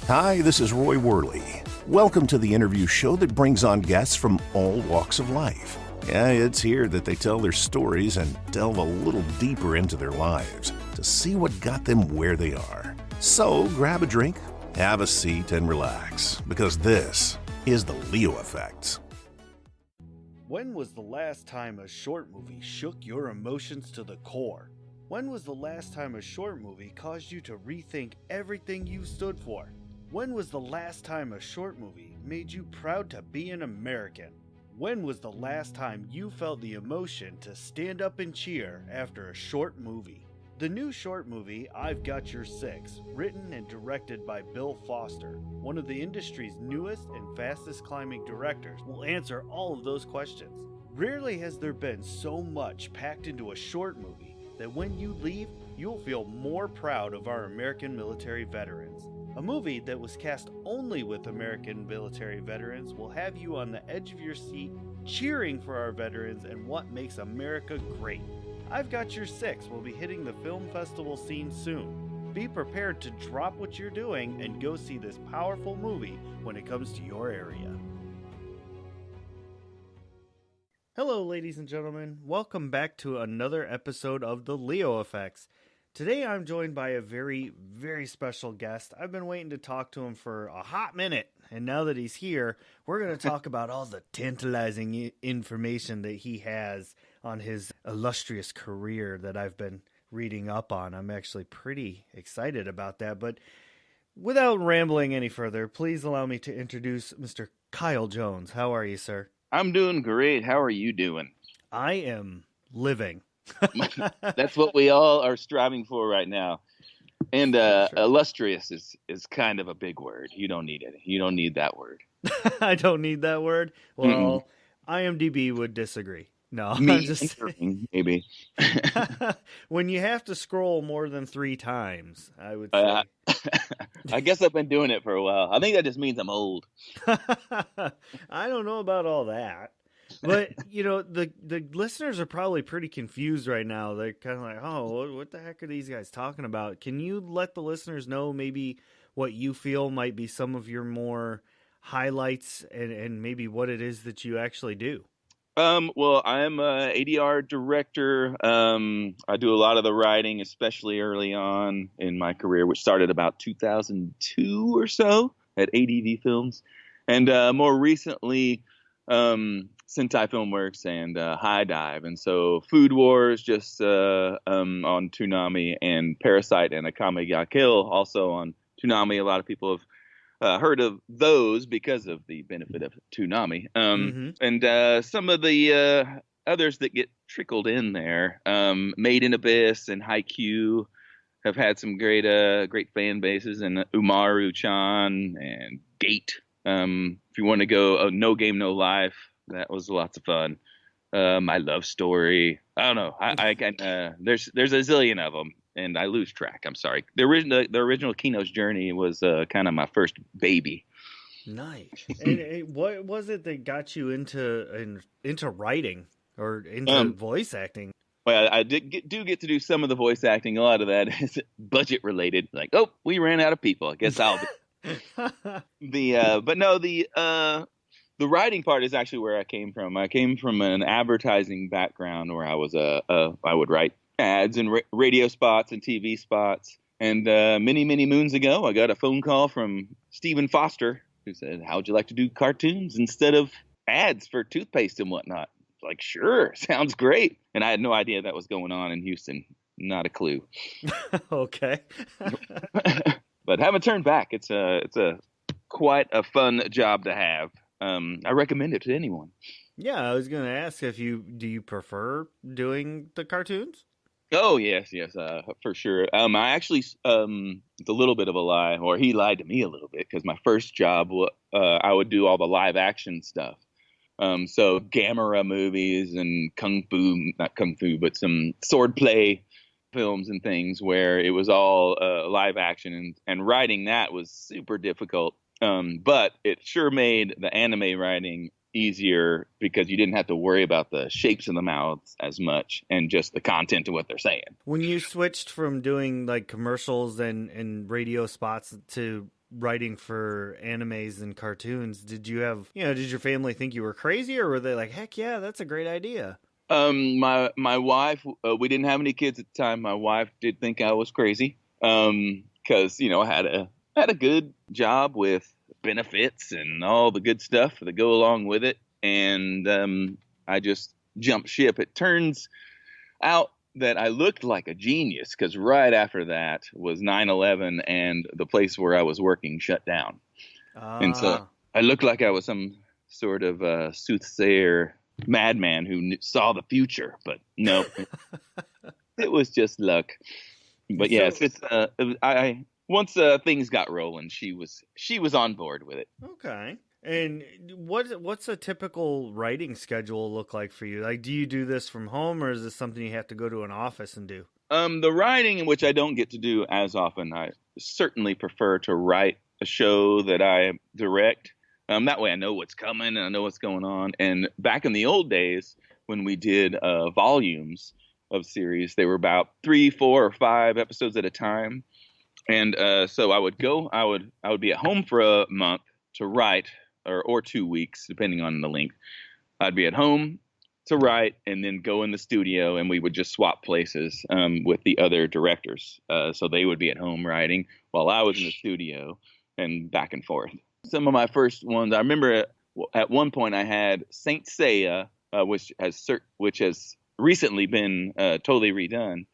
Hi, this is Roy Worley. Welcome to the interview show that brings on guests from all walks of life. Yeah, it's here that they tell their stories and delve a little deeper into their lives to see what got them where they are. So grab a drink, have a seat, and relax, because this is the Leo Effect. When was the last time a short movie shook your emotions to the core? When was the last time a short movie caused you to rethink everything you stood for? When was the last time a short movie made you proud to be an American? When was the last time you felt the emotion to stand up and cheer after a short movie? The new short movie, I've Got Your Six, written and directed by Bill Foster, one of the industry's newest and fastest climbing directors, will answer all of those questions. Rarely has there been so much packed into a short movie that when you leave, you'll feel more proud of our American military veterans. A movie that was cast only with American military veterans will have you on the edge of your seat, cheering for our veterans and what makes America great. I've Got Your Six will be hitting the film festival scene soon. Be prepared to drop what you're doing and go see this powerful movie when it comes to your area. Hello, ladies and gentlemen. Welcome back to another episode of The Leo Effects. Today I'm joined by a very, very special guest. I've been waiting to talk to him for a hot minute, and now that he's here, we're going to talk about all the tantalizing information that he has on his illustrious career that I've been reading up on. I'm actually pretty excited about that, but without rambling any further, please allow me to introduce Mr. Kyle Jones. How are you, sir? I'm doing great. How are you doing? I am living. That's what we all are striving for right now. And Sure. Illustrious is kind of a big word. You don't need it. You don't need that word. I don't need that word. Well, IMDb would disagree. No, Me I'm just entering, maybe. when you have to scroll more than 3 times, I would say. I guess I've been doing it for a while. I think that just means I'm old. I don't know about all that. But, you know, the listeners are probably pretty confused right now. They're kind of like, oh, what the heck are these guys talking about? Can you let the listeners know maybe what you feel might be some of your more highlights and maybe what it is that you actually do? Well, I'm a ADR director. I do a lot of the writing, especially early on in my career, which started about 2002 or so at ADV Films. And more recently, Sentai Filmworks and High Dive. And so Food Wars just on Toonami, and Parasyte and Akame ga Kill also on Toonami. A lot of people have heard of those because of the benefit of Toonami. And some of the others that get trickled in there, Made in Abyss and Haikyuu have had some great fan bases, and Umaru-chan and Gate. If you want to go No Game No Life, that was lots of fun. My Love Story. I don't know. I can. There's a zillion of them, and I lose track. I'm sorry. The original Kino's Journey was kind of my first baby. Nice. And what was it that got you into writing or into voice acting? Well, I do get to do some of the voice acting. A lot of that is budget related. Like, oh, we ran out of people. I guess I'll be. The writing part is actually where I came from. I came from an advertising background where I was I would write ads and radio spots and TV spots. And many moons ago, I got a phone call from Stephen Foster, who said, "How'd you like to do cartoons instead of ads for toothpaste and whatnot?" Like, sure, sounds great. And I had no idea that was going on in Houston. Not a clue. Okay. But haven't turned back. It's quite a fun job to have. I recommend it to anyone. Yeah, I was going to ask do you prefer doing the cartoons? Oh, yes, for sure. I actually, it's a little bit of a lie, or he lied to me a little bit, because my first job, I would do all the live action stuff. So Gamera movies and not Kung Fu, but some swordplay films and things where it was all live action, and writing that was super difficult. But it sure made the anime writing easier because you didn't have to worry about the shapes of the mouths as much and just the content of what they're saying. When you switched from doing like commercials and radio spots to writing for animes and cartoons, did you have, did your family think you were crazy, or were they like, heck yeah, that's a great idea? My wife, we didn't have any kids at the time. My wife did think I was crazy. Cause I had a good job with benefits and all the good stuff that go along with it. And, I just jumped ship. It turns out that I looked like a genius because right after that was 9/11 and the place where I was working shut down. And so I looked like I was some sort of soothsayer madman who saw the future, but no, it was just luck. But yes, once things got rolling, she was on board with it. Okay. And what's a typical writing schedule look like for you? Like, do you do this from home, or is this something you have to go to an office and do? The writing, which I don't get to do as often, I certainly prefer to write a show that I direct. That way I know what's coming and I know what's going on. And back in the old days when we did volumes of series, they were about 3, 4, or 5 episodes at a time. And so I would be at home for a month to write, or 2 weeks, depending on the length. I'd be at home to write and then go in the studio, and we would just swap places with the other directors. So they would be at home writing while I was in the studio, and back and forth. Some of my first ones, I remember at one point I had Saint Seiya, which has recently been totally redone,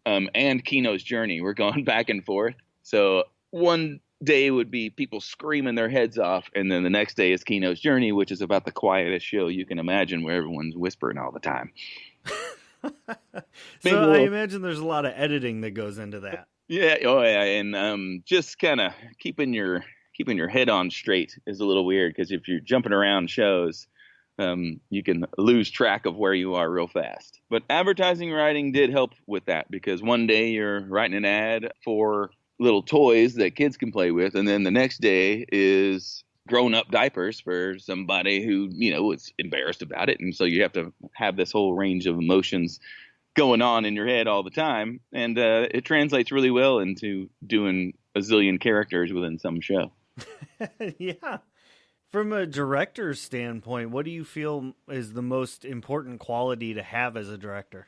and Kino's Journey. We're going back and forth. So one day would be people screaming their heads off, and then the next day is Kino's Journey, which is about the quietest show you can imagine, where everyone's whispering all the time. So I imagine there's a lot of editing that goes into that. Yeah, and just kind of keeping your head on straight is a little weird, because if you're jumping around shows, you can lose track of where you are real fast. But advertising writing did help with that, because one day you're writing an ad for little toys that kids can play with, and then the next day is grown-up diapers for somebody who is embarrassed about it, and so you have to have this whole range of emotions going on in your head all the time, and it translates really well into doing a zillion characters within some show. Yeah. From a director's standpoint, what do you feel is the most important quality to have as a director?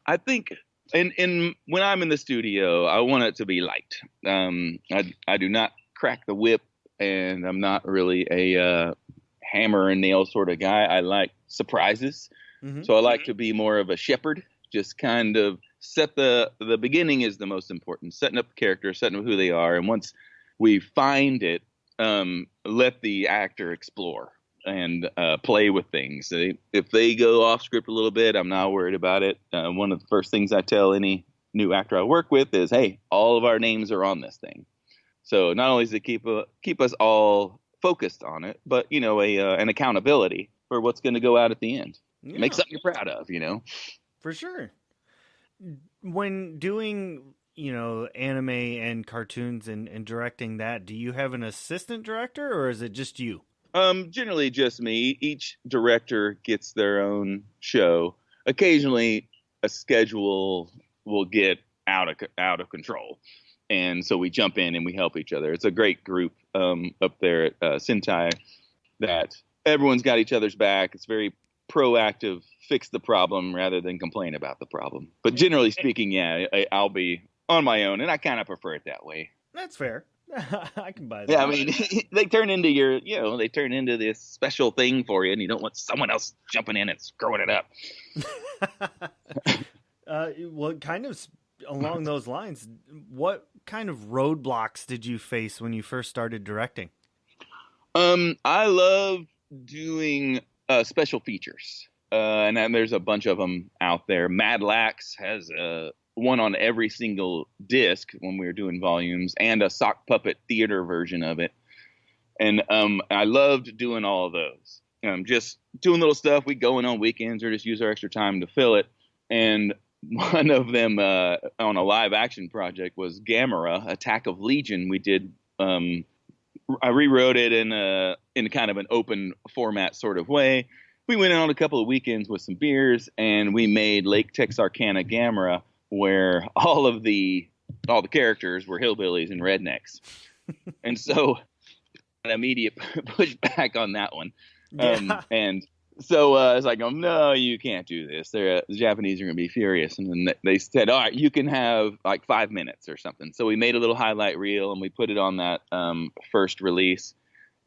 I think when I'm in the studio, I want it to be light. I do not crack the whip, and I'm not really a hammer and nail sort of guy. I like surprises. Mm-hmm. So I like to be more of a shepherd, just kind of set the beginning is the most important, setting up the character, setting up who they are. And once we find it, let the actor explore and play with things. If they go off script a little bit, I'm not worried about it. One of the first things I tell any new actor I work with is, hey, all of our names are on this thing. So not only does it keep us all focused on it, but an accountability for what's going to go out at the end. Yeah. Make something you're proud of, For sure. When doing anime and cartoons and directing that, do you have an assistant director, or is it just you? Generally just me. Each director gets their own show. Occasionally a schedule will get out of control, and so we jump in and we help each other. It's a great group up there at Sentai, that everyone's got each other's back. It's very proactive, fix the problem rather than complain about the problem. But generally speaking, yeah, I'll be on my own, and I kind of prefer it that way. That's fair. I can buy that. Yeah, I mean, they turn into this special thing for you, and you don't want someone else jumping in and screwing it up. Well, kind of along those lines, what kind of roadblocks did you face when you first started directing? I love doing special features, and then there's a bunch of them out there. Mad Lax has one on every single disc when we were doing volumes, and a sock puppet theater version of it. And I loved doing all of those. Just doing little stuff. We go in on weekends or just use our extra time to fill it. And one of them on a live action project was Gamera, Attack of Legion. We did I rewrote it in kind of an open format sort of way. We went on a couple of weekends with some beers, and we made Lake Texarkana Gamera, where all the characters were hillbillies and rednecks, and so an immediate pushback on that one. Yeah. And so I was like, oh, no, you can't do this. The Japanese are going to be furious. And then they said, all right, you can have like 5 minutes or something. So we made a little highlight reel and we put it on that first release.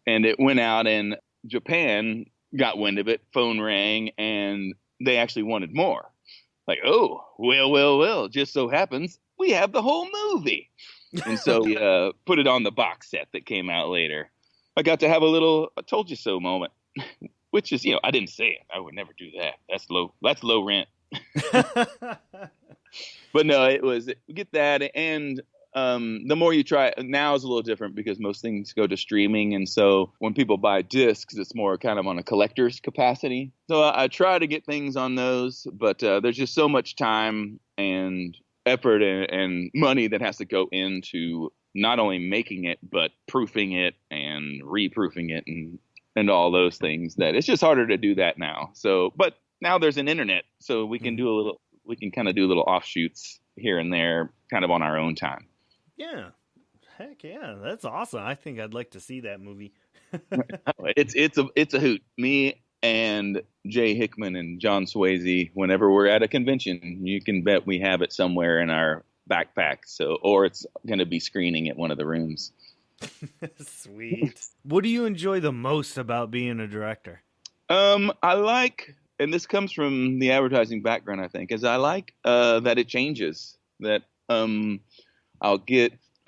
And it went out, and Japan got wind of it, phone rang, and they actually wanted more. Like, oh, well, just so happens we have the whole movie. And so we put it on the box set that came out later. I got to have a little "I told you so" moment, which is, I didn't say it. I would never do that. That's low rent. But no, it was get that, and the more you try, now is a little different because most things go to streaming, and so when people buy discs, it's more kind of on a collector's capacity. So I try to get things on those, but there's just so much time and effort and money that has to go into not only making it, but proofing it and reproofing it and all those things, that it's just harder to do that now. So, but now there's an internet, so we can kind of do little offshoots here and there kind of on our own time. Yeah. Heck yeah. That's awesome. I think I'd like to see that movie. It's a hoot. Me and Jay Hickman and John Swayze, whenever we're at a convention, you can bet we have it somewhere in our backpack. So, or it's going to be screening at one of the rooms. Sweet. What do you enjoy the most about being a director? I like, and this comes from the advertising background, I think, is I like that it changes. That I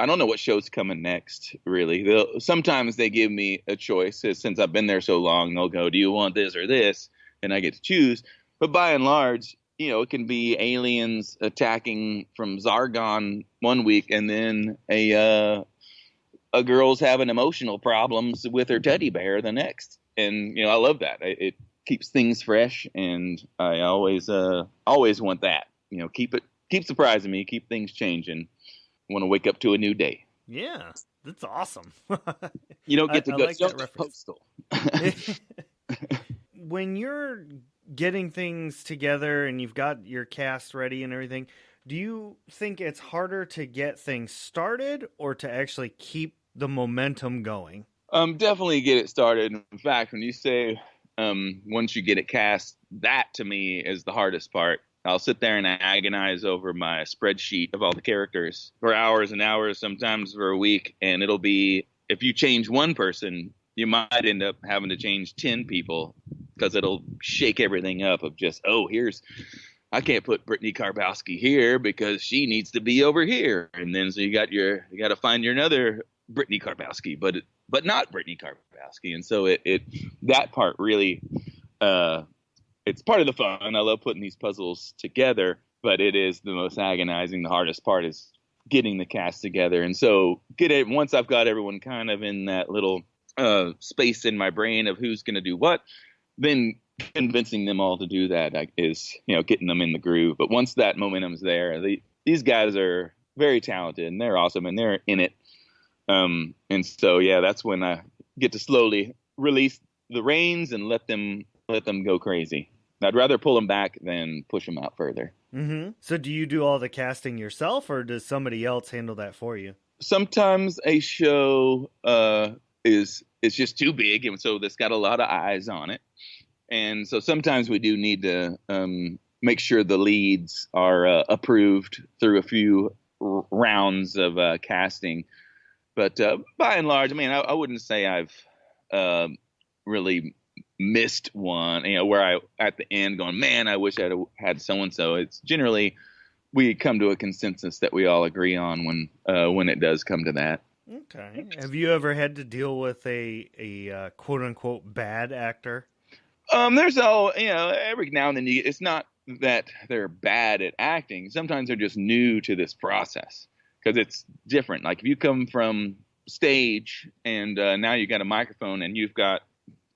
don't know what show's coming next, really. Sometimes they give me a choice. Since I've been there so long, they'll go, do you want this or this? And I get to choose. But by and large, it can be aliens attacking from Zargon one week, and then a girl's having emotional problems with her teddy bear the next. And, I love that. It keeps things fresh, and I always want that. Keep surprising me, keep things changing. Want to wake up to a new day. Yeah, that's awesome. You don't get to go like that postal. When you're getting things together and you've got your cast ready and everything, do you think it's harder to get things started or to actually keep the momentum going? Definitely get it started. In fact, when you say once you get it cast, that to me is the hardest part. I'll sit there and agonize over my spreadsheet of all the characters for hours and hours, sometimes for a week. And it'll be, if you change one person, you might end up having to change 10 people because it'll shake everything up of just, I can't put Brittany Karbowski here because she needs to be over here. And then so you got to find your another Brittany Karbowski, but not Brittany Karbowski. And so that part really, it's part of the fun. I love putting these puzzles together, but it is the most agonizing. The hardest part is getting the cast together. And so once I've got everyone kind of in that little space in my brain of who's going to do what, then convincing them all to do that is, getting them in the groove. But once that momentum's there, these guys are very talented and they're awesome and they're in it. And so, that's when I get to slowly release the reins and let them go crazy. I'd rather pull them back than push them out further. Mm-hmm. So do you do all the casting yourself, or does somebody else handle that for you? Sometimes a show is just too big, and so it's got a lot of eyes on it. And so sometimes we do need to make sure the leads are approved through a few rounds of casting. But by and large, I wouldn't say I've really missed one, where I at the end going, man, I wish I'd had so-and-so. It's generally we come to a consensus that we all agree on when it does come to that. Okay. Have you ever had to deal with a quote unquote bad actor? There's every now and then it's not that they're bad at acting. Sometimes they're just new to this process because it's different. Like if you come from stage and now you got a microphone and you've got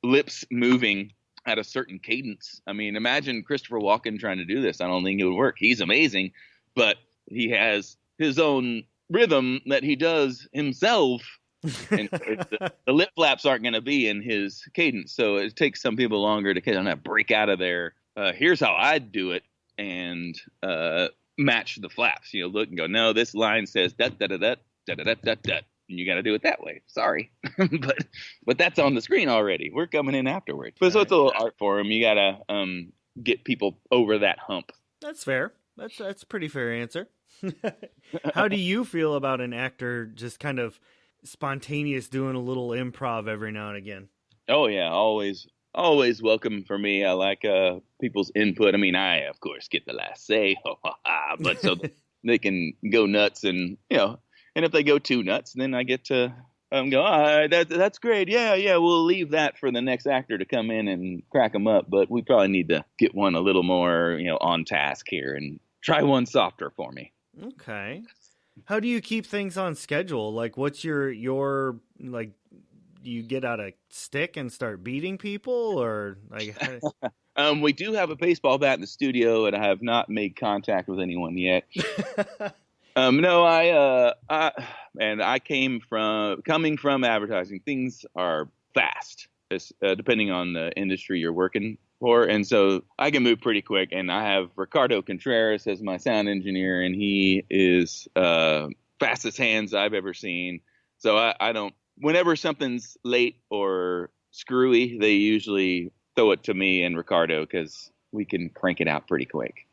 lips moving at a certain cadence. Imagine Christopher Walken trying to do this. I don't think it would work. He's amazing, but he has his own rhythm that he does himself And the lip flaps aren't going to be in his cadence. So it takes some people longer to kind of break out of their, here's how I'd do it, and match the flaps. Look and go, no, this line says da da da da da da da da da. And you got to do it that way. Sorry. but that's on the screen already. We're coming in afterwards. But so it's a little art for him. You got to get people over that hump. That's fair. That's a pretty fair answer. How do you feel about an actor just kind of spontaneous doing a little improv every now and again? Oh yeah, always welcome for me. I like people's input. I mean, I of course get the last say, but so they can go nuts, and and if they go too nuts, then I get to go, all right, that's great. Yeah, we'll leave that for the next actor to come in and crack them up. But we probably need to get one a little more, on task here, and try one softer for me. Okay. How do you keep things on schedule? Like, what's your like? Do you get out a stick and start beating people, or like? We do have a baseball bat in the studio, and I have not made contact with anyone yet. No, I coming from advertising. Things are fast, depending on the industry you're working for, and so I can move pretty quick. And I have Ricardo Contreras as my sound engineer, and he is fastest hands I've ever seen. So I don't. Whenever something's late or screwy, they usually throw it to me and Ricardo because we can crank it out pretty quick.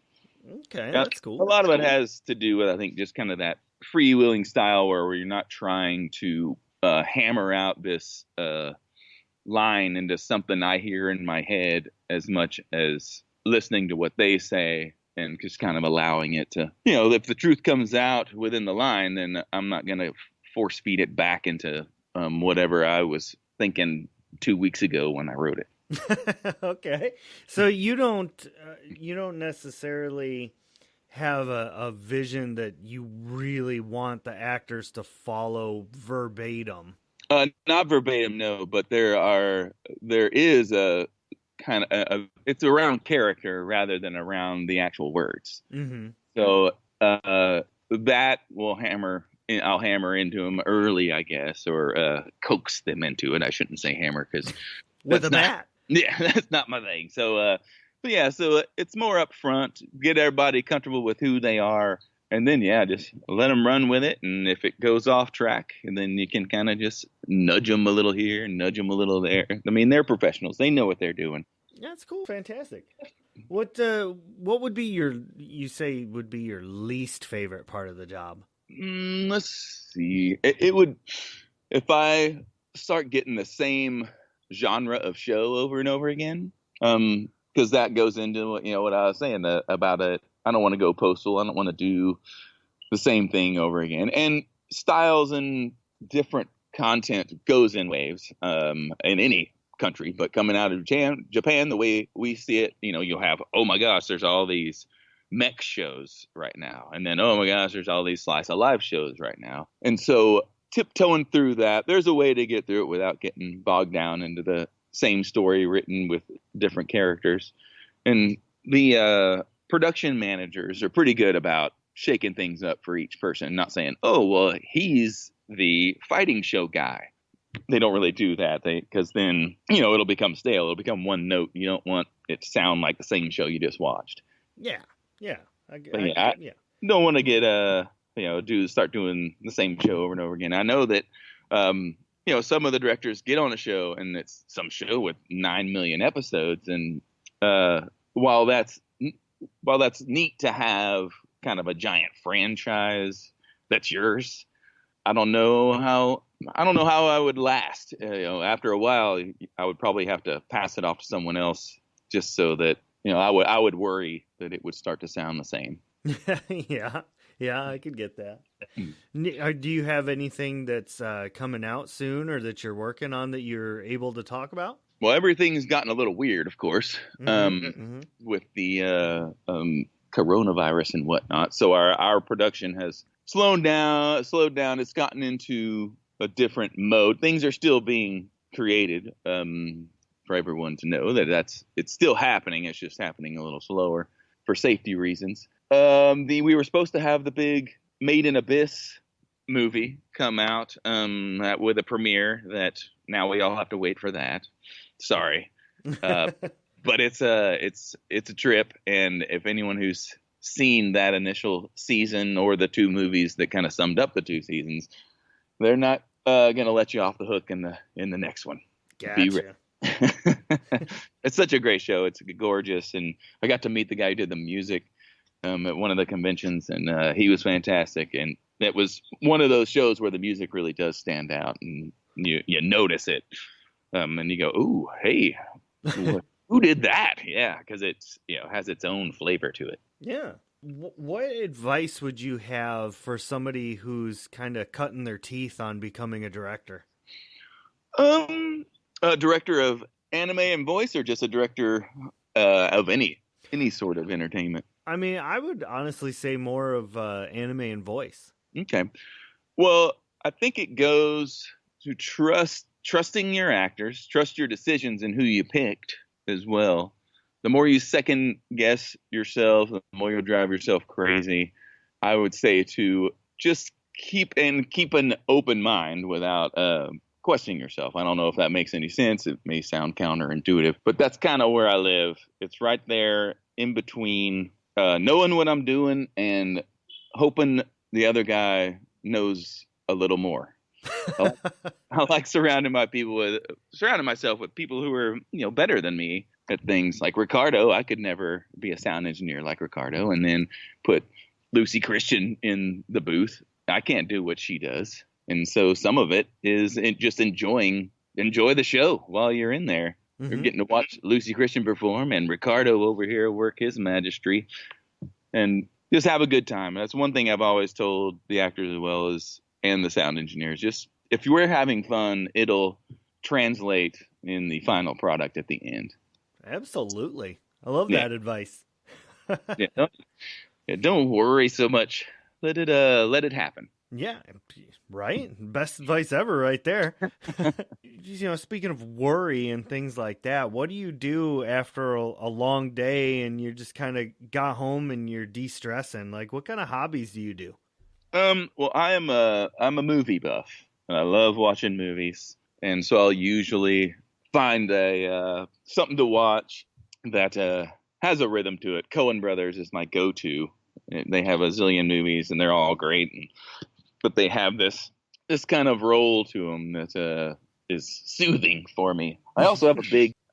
Okay, that's cool. A lot of it has to do with, I think, just kind of that freewheeling style where you're not trying to hammer out this line into something I hear in my head as much as listening to what they say and just kind of allowing it to, if the truth comes out within the line, then I'm not going to force feed it back into whatever I was thinking 2 weeks ago when I wrote it. Okay, so you don't necessarily have a vision that you really want the actors to follow verbatim. Not verbatim, no, but there is a kind of it's around character rather than around the actual words. Mm-hmm. So that will I'll hammer into them early, I guess, or coax them into it. I shouldn't say hammer because with a bat. Yeah, that's not my thing. So, so it's more up front, get everybody comfortable with who they are, and then, just let them run with it. And if it goes off track, and then you can kind of just nudge them a little here, nudge them a little there. I mean, they're professionals. They know what they're doing. That's cool. Fantastic. What would be your least favorite part of the job? Let's see. It would, if I start getting the same genre of show over and over again, because that goes into what I was saying about it. I don't want to go postal. I don't want to do the same thing over again. And styles and different content goes in waves in any country, but coming out of Japan, the way we see it, you'll have, oh my gosh, there's all these mech shows right now, and then oh my gosh, there's all these slice of life shows right now, and so tiptoeing through that, there's a way to get through it without getting bogged down into the same story written with different characters. And the production managers are pretty good about shaking things up for each person, not saying, oh, well, he's the fighting show guy. They don't really do that, because then, it'll become stale. It'll become one note. You don't want it to sound like the same show you just watched. Yeah. I don't want to get start doing the same show over and over again. I know that some of the directors get on a show and it's some show with 9 million episodes, and while that's neat to have kind of a giant franchise that's yours, I don't know how I would last. After a while, I would probably have to pass it off to someone else, just so that I would worry that it would start to sound the same. Yeah, I could get that. Do you have anything that's coming out soon, or that you're working on that you're able to talk about? Well, everything's gotten a little weird, of course, with the coronavirus and whatnot. So our production has slowed down. It's gotten into a different mode. Things are still being created for everyone to know that it's still happening. It's just happening a little slower for safety reasons. We were supposed to have the big Made in Abyss movie come out with a premiere that now we all have to wait for that. Sorry. But it's a trip, and if anyone who's seen that initial season or the two movies that kind of summed up the two seasons, they're not gonna let you off the hook in the next one. Gotcha. It's such a great show. It's gorgeous, and I got to meet the guy who did the music at one of the conventions, and he was fantastic. And it was one of those shows where the music really does stand out, and you notice it, and you go, "Ooh, hey, who did that?" Yeah, because it's has its own flavor to it. Yeah. What advice would you have for somebody who's kind of cutting their teeth on becoming a director? A director of anime and voice, or just a director of any sort of entertainment? I mean, I would honestly say more of anime and voice. Okay. Well, I think it goes to trusting your actors, trust your decisions and who you picked as well. The more you second guess yourself, the more you'll drive yourself crazy. I would say to just keep an open mind without questioning yourself. I don't know if that makes any sense. It may sound counterintuitive, but that's kind of where I live. It's right there in between knowing what I'm doing and hoping the other guy knows a little more. I like surrounding myself with people who are better than me at things. Like Ricardo, I could never be a sound engineer like Ricardo, and then put Lucy Christian in the booth. I can't do what she does, and so some of it is just enjoy the show while you're in there. Mm-hmm. You're getting to watch Lucy Christian perform and Ricardo over here work his magistry, and just have a good time. That's one thing I've always told the actors as well and the sound engineers. Just if you were having fun, it'll translate in the final product at the end. Absolutely. I love that advice. Don't worry so much. Let it happen. Yeah, right? Best advice ever right there. Speaking of worry and things like that, what do you do after a long day and you just kind of got home and you're de-stressing? Like, what kind of hobbies do you do? Well, I'm a movie buff, and I love watching movies, and so I'll usually find something to watch that has a rhythm to it. Coen Brothers is my go-to. They have a zillion movies, and they're all great, but they have this kind of roll to them that is soothing for me. I also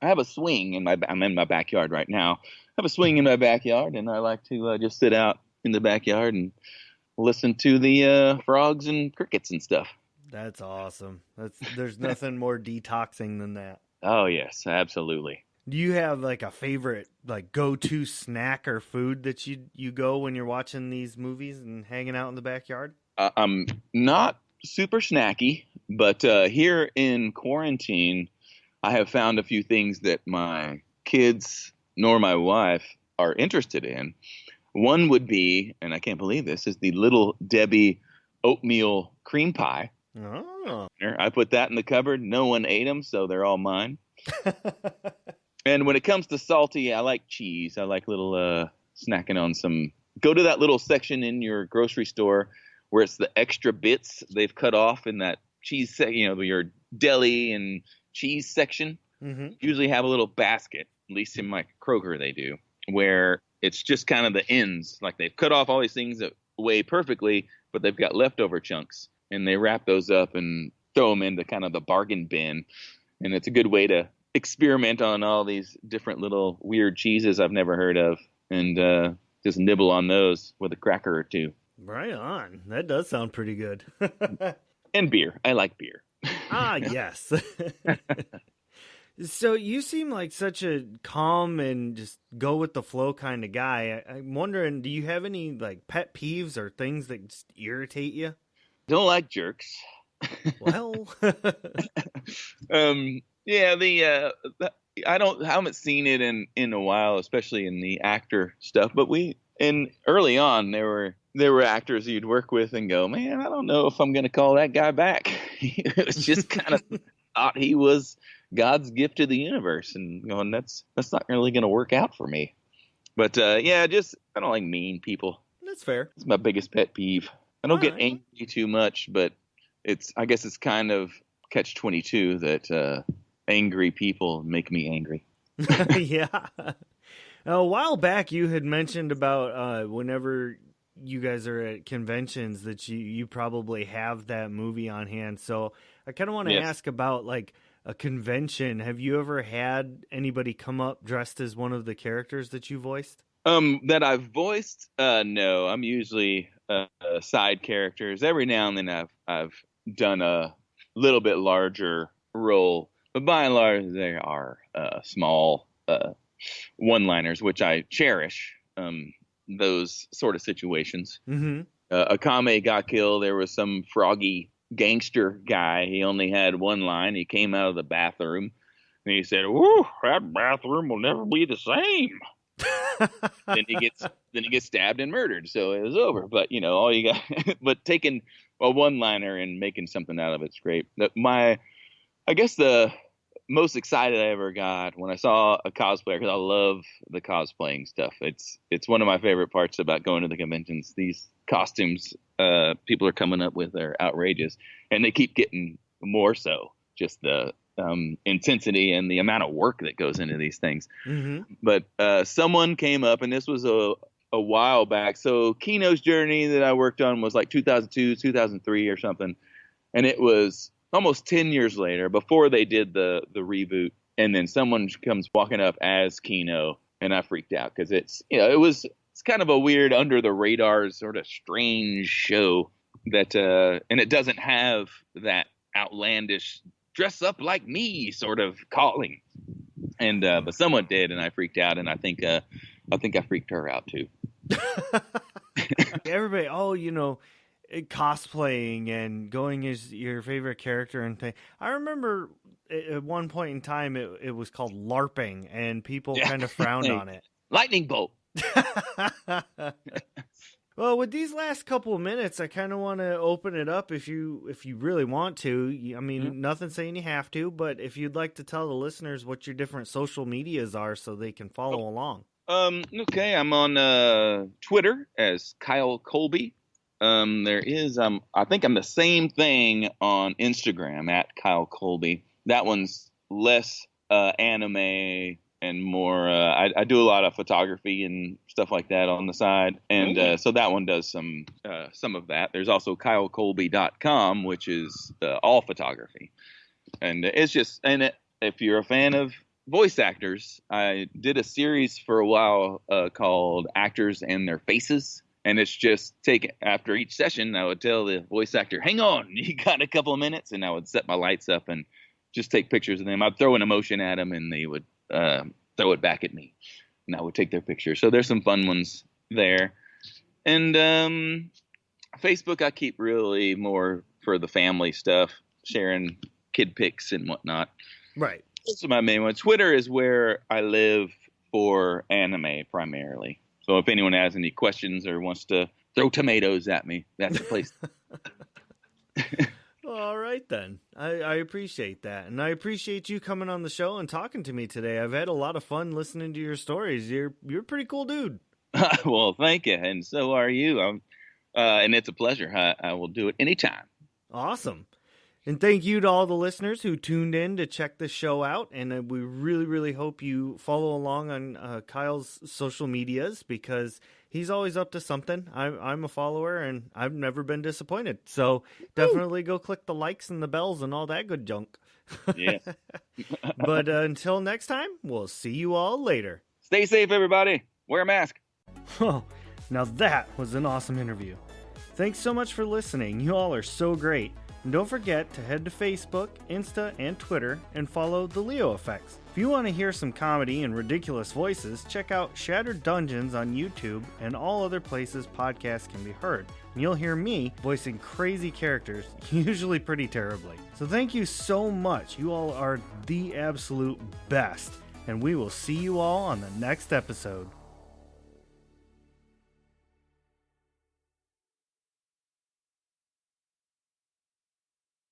have a swing I'm in my backyard right now. I have a swing in my backyard, and I like to just sit out in the backyard and listen to the frogs and crickets and stuff. That's awesome. There's nothing more detoxing than that. Oh yes, absolutely. Do you have like a favorite like go-to snack or food that you go when you're watching these movies and hanging out in the backyard? I'm not super snacky, but here in quarantine, I have found a few things that my kids nor my wife are interested in. One would be, and I can't believe this, is the Little Debbie oatmeal cream pie. Oh. I put that in the cupboard. No one ate them, so they're all mine. And when it comes to salty, I like cheese. I like little snacking on some. Go to that little section in your grocery store where it's the extra bits they've cut off in that cheese your deli and cheese section. Mm-hmm. Usually have a little basket, at least in my Kroger they do, where it's just kind of the ends. Like they've cut off all these things that weigh perfectly, but they've got leftover chunks. And they wrap those up and throw them into kind of the bargain bin. And it's a good way to experiment on all these different little weird cheeses I've never heard of, and just nibble on those with a cracker or two. Right on. That does sound pretty good. And beer. I like beer. Ah, yes. So you seem like such a calm and just go with the flow kind of guy. I'm wondering, do you have any like pet peeves or things that just irritate you? Don't like jerks. Well, yeah, I haven't seen it in a while, especially in the actor stuff. But early on, there were actors you'd work with and go, man, I don't know if I'm going to call that guy back. It was just kind of thought he was God's gift to the universe, and going, that's not really going to work out for me. But yeah, I don't like mean people. That's fair. It's my biggest pet peeve. I don't All get right. angry too much, but I guess it's kind of catch-22 that angry people make me angry. Yeah. A while back, you had mentioned about whenever you guys are at conventions that you probably have that movie on hand. So I kind of want to Yes. ask about like a convention. Have you ever had anybody come up dressed as one of the characters that you voiced? That I've voiced, no. I'm usually side characters. Every now and then I've done a little bit larger role, but by and large they are small one-liners, which I cherish. Those sort of situations. Mm-hmm. Akame got killed. There was some froggy gangster guy. He only had one line. He came out of the bathroom and he said, "Ooh, that bathroom will never be the same." then he gets stabbed and murdered. So it was over. But all you got. But taking a one-liner and making something out of it's great. I guess the most excited I ever got when I saw a cosplayer, because I love the cosplaying stuff. It's one of my favorite parts about going to the conventions. These costumes people are coming up with are outrageous, and they keep getting more so. Just the intensity and the amount of work that goes into these things. Mm-hmm. But someone came up, and this was a while back. So Kino's journey that I worked on was like 2002, 2003 or something, and it was almost 10 years later, before they did the reboot, and then someone comes walking up as Kino, and I freaked out because it's kind of a weird under the radar sort of strange show that and it doesn't have that outlandish dress up like me sort of calling, and but someone did, and I freaked out, and I think I freaked her out too. Everybody, cosplaying and going as your favorite character and thing. I remember at one point in time it was called LARPing, and people kind of frowned on it. Lightning bolt. Well, with these last couple of minutes, I kind of want to open it up if you really want to. I mean, Nothing saying you have to, but if you'd like to tell the listeners what your different social medias are so they can follow along. Okay, I'm on Twitter as Kyle Colby. I think I'm the same thing on Instagram at Kyle Colby. That one's less anime and more. I do a lot of photography and stuff like that on the side, and so that one does some of that. There's also KyleColby.com, which is all photography, and if you're a fan of voice actors, I did a series for a while called Actors and Their Faces. And it's just after each session, I would tell the voice actor, "Hang on, you got a couple of minutes," and I would set my lights up and just take pictures of them. I'd throw an emotion at them, and they would throw it back at me, and I would take their picture. So there's some fun ones there. And Facebook, I keep really more for the family stuff, sharing kid pics and whatnot. Right. Those are my main ones. Twitter is where I live for anime primarily. So if anyone has any questions or wants to throw tomatoes at me, that's the place. All right, then. I appreciate that. And I appreciate you coming on the show and talking to me today. I've had a lot of fun listening to your stories. You're a pretty cool dude. Well, thank you. And so are you. And it's a pleasure. I will do it anytime. Awesome. And thank you to all the listeners who tuned in to check this show out. And we really, really hope you follow along on Kyle's social medias, because he's always up to something. I'm a follower, and I've never been disappointed. So definitely go click the likes and the bells and all that good junk. Yeah. But until next time, we'll see you all later. Stay safe, everybody. Wear a mask. Oh, now that was an awesome interview. Thanks so much for listening. You all are so great. And don't forget to head to Facebook, Insta, and Twitter and follow The Leo Effects. If you want to hear some comedy and ridiculous voices, check out Shattered Dungeons on YouTube and all other places podcasts can be heard. And you'll hear me voicing crazy characters, usually pretty terribly. So thank you so much. You all are the absolute best. And we will see you all on the next episode.